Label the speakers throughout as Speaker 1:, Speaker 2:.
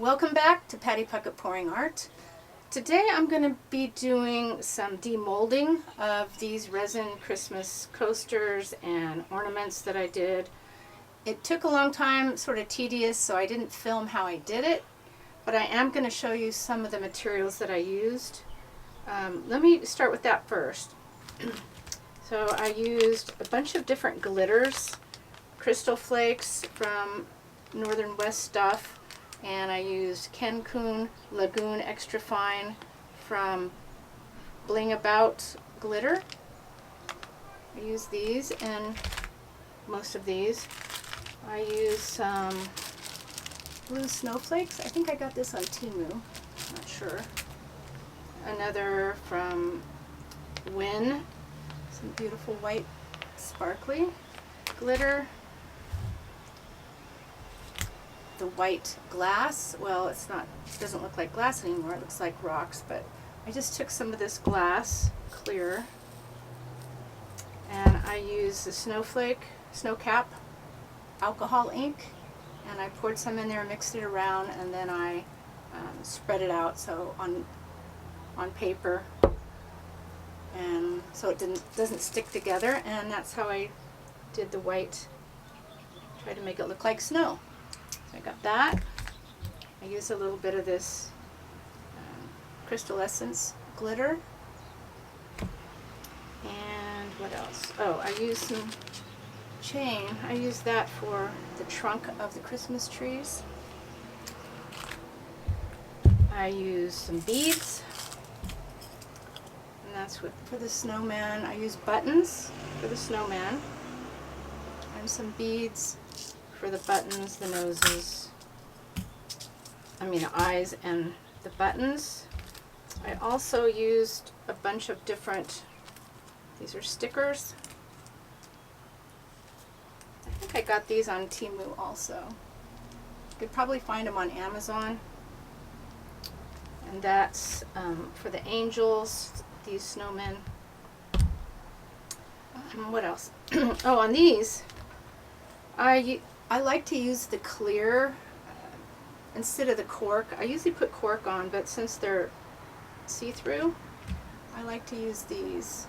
Speaker 1: Welcome back to Patty Puckett Pouring Art. Today I'm going to be doing some demolding of these resin Christmas coasters and ornaments that I did. It took a long time, sort of tedious, so I didn't film how I did it, but I am going to show you some of the materials that I used. Let me start with that first. So I used a bunch of different glitters, crystal flakes from Northern West Stuff, and I used Cancun Lagoon Extra Fine from Bling About Glitter. I used these and most of these. I used some blue snowflakes. I think I got this on Temu, not sure. Another from Win, some beautiful white sparkly glitter. The white glass, well, it doesn't look like glass anymore, it looks like rocks, but I just took some of this glass, clear, and I used the snow cap alcohol ink, and I poured some in there, mixed it around, and then I spread it out so on paper, and so it doesn't stick together, and that's how I did the white. Try to make it look like snow. So I got that. I used a little bit of this Crystal Essence glitter. And what else? Oh, I used some chain. I used that for the trunk of the Christmas trees. I used some beads. And that's what for the snowman. I used buttons for the snowman. And some beads for the buttons, the noses, the eyes and the buttons. I also used a bunch of different, these are stickers. I think I got these on Temu also. You could probably find them on Amazon. And that's for the angels, these snowmen. What else? Oh, on these, I like to use the clear instead of the cork. I usually put cork on, but since they're see-through, I like to use these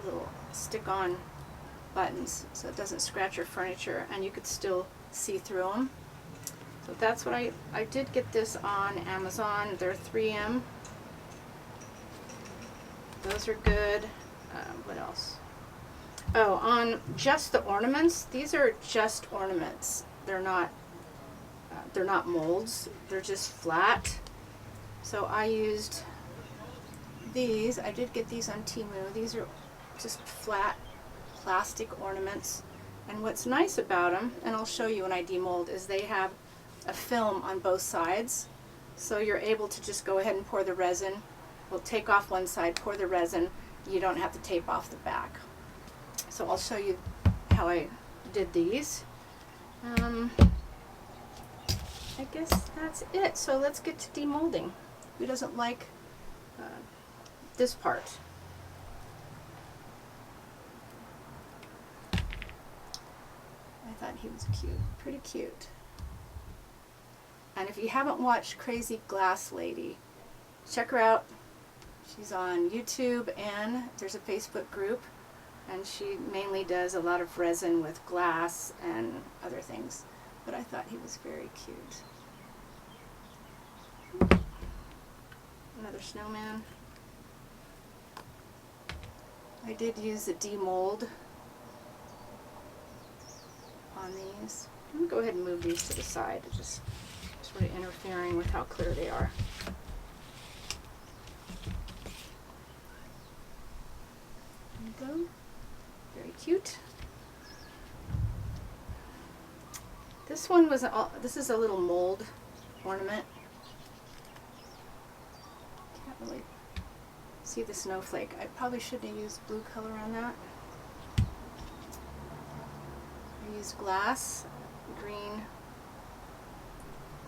Speaker 1: little stick-on buttons so it doesn't scratch your furniture and you could still see through them. So that's what I did get this on Amazon. They're 3M. Those are good. What else? Oh, on just the ornaments, these are just ornaments. They're not molds. They're just flat. So I used these. I did get these on Temu. These are just flat plastic ornaments. And what's nice about them, and I'll show you when I demold, is they have a film on both sides. So you're able to just go ahead and pour the resin. We'll take off one side, pour the resin. You don't have to tape off the back. So I'll show you how I did these. I guess that's it. So let's get to demolding. Who doesn't like this part? I thought he was cute. Pretty cute. And if you haven't watched Crazy Glass Lady, check her out. She's on YouTube and there's a Facebook group. And she mainly does a lot of resin with glass and other things. But I thought he was very cute. Another snowman. I did use the demold on these. I'm going to go ahead and move these to the side. It's just sort of interfering with how clear they are. There you go. Very cute. This one was this is a little mold ornament. Can't really see the snowflake. I probably shouldn't have used blue color on that. I used glass, green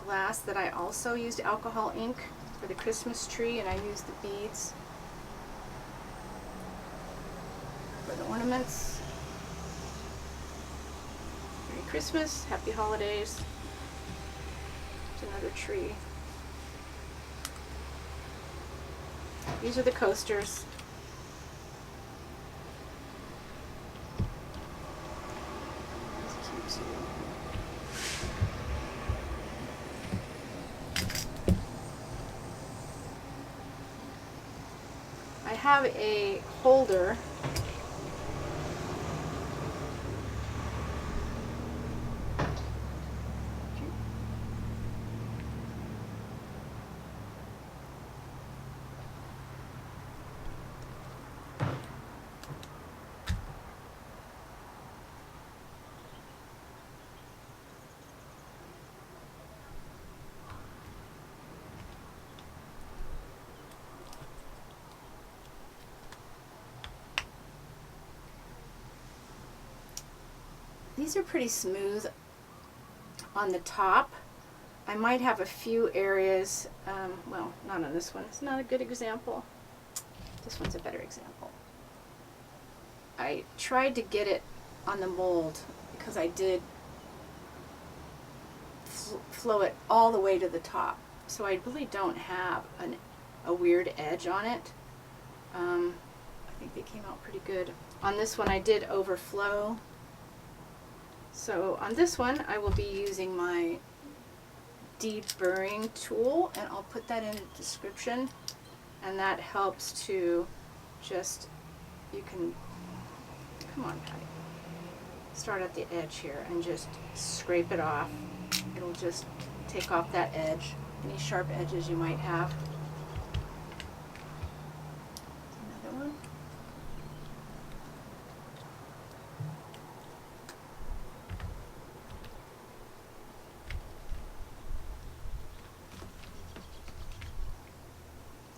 Speaker 1: glass that I also used alcohol ink for the Christmas tree, and I used the beads for the ornaments. Merry Christmas, Happy Holidays. There's another tree. These are the coasters. That's cute too. I have a holder. These are pretty smooth on the top. I might have a few areas, well, not on this one. It's not a good example. This one's a better example. I tried to get it on the mold because I did flow it all the way to the top. So I really don't have a weird edge on it. I think they came out pretty good. On this one I did overflow. So on this one, I will be using my deburring tool, and I'll put that in the description, and that helps to just, you can, come on Patty, start at the edge here and just scrape it off. It'll just take off that edge, any sharp edges you might have. Another one.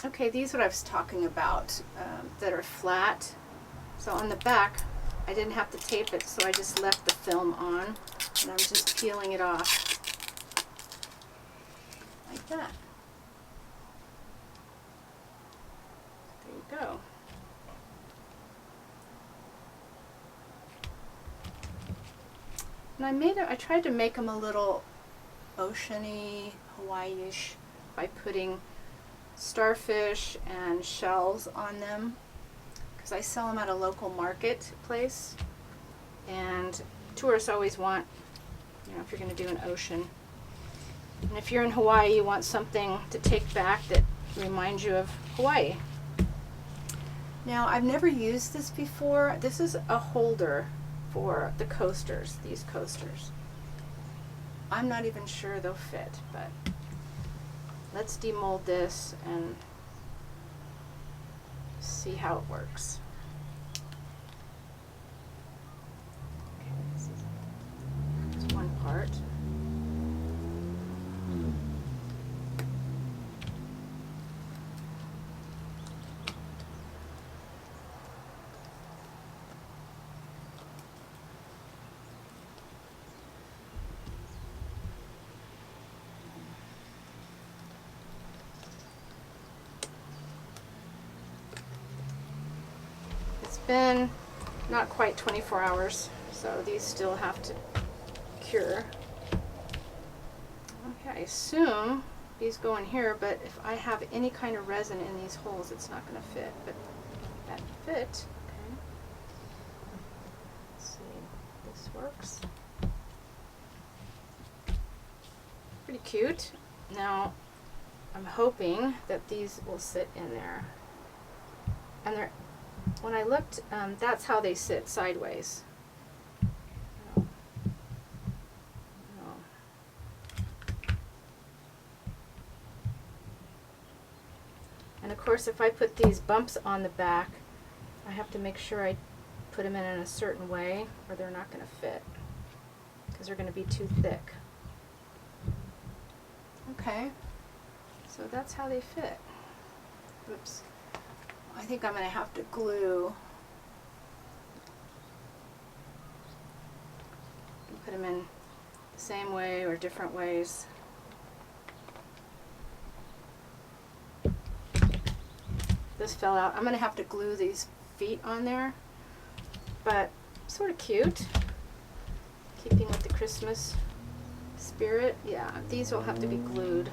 Speaker 1: Okay, these are what I was talking about, that are flat. So on the back, I didn't have to tape it, so I just left the film on, and I'm just peeling it off like that. There you go. And I tried to make them a little oceany, Hawaii-ish by putting starfish and shells on them, because I sell them at a local marketplace, and tourists always want, you know, if you're going to do an ocean, and if you're in Hawaii, you want something to take back that reminds you of Hawaii. Now, I've never used this before. This is a holder for the coasters, these coasters. I'm not even sure they'll fit, but let's demold this and see how it works. Okay, this is one part. Been not quite 24 hours, so these still have to cure. Okay, I assume these go in here, but if I have any kind of resin in these holes, it's not going to fit, but that fit. Okay. Let's see if this works. Pretty cute. Now, I'm hoping that these will sit in there. And they're, when I looked, that's how they sit, sideways. Oh. Oh. And of course, if I put these bumps on the back, I have to make sure I put them in a certain way, or they're not going to fit, because they're going to be too thick. Okay, so that's how they fit. Oops. I think I'm going to have to glue. Put them in the same way or different ways. This fell out. I'm going to have to glue these feet on there, but sort of cute. Keeping with the Christmas spirit. Yeah, these will have to be glued.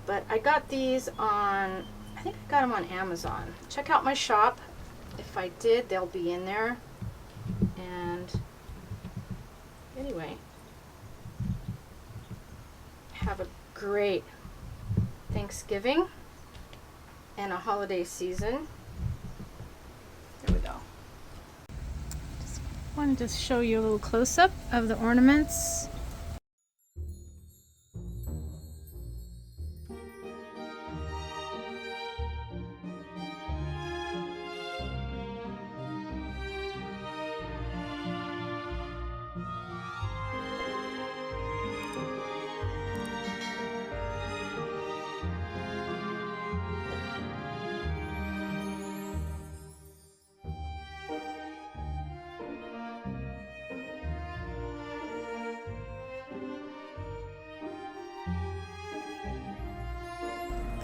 Speaker 1: But I got these on, I think I got them on Amazon. Check out my shop. If I did, they'll be in there. And anyway, have a great Thanksgiving and a holiday season. There we go. Just wanted to show you a little close-up of the ornaments.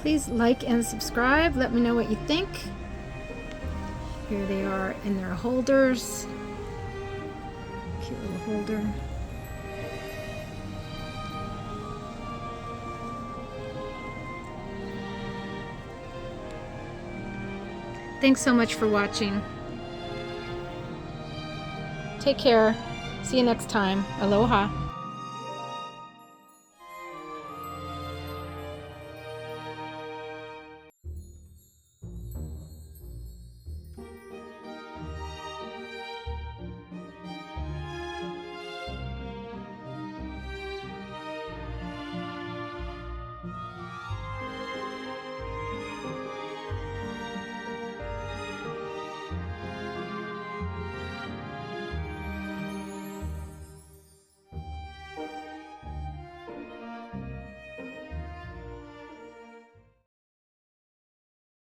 Speaker 1: Please like and subscribe. Let me know what you think. Here they are in their holders. Cute little holder. Thanks so much for watching. Take care. See you next time. Aloha.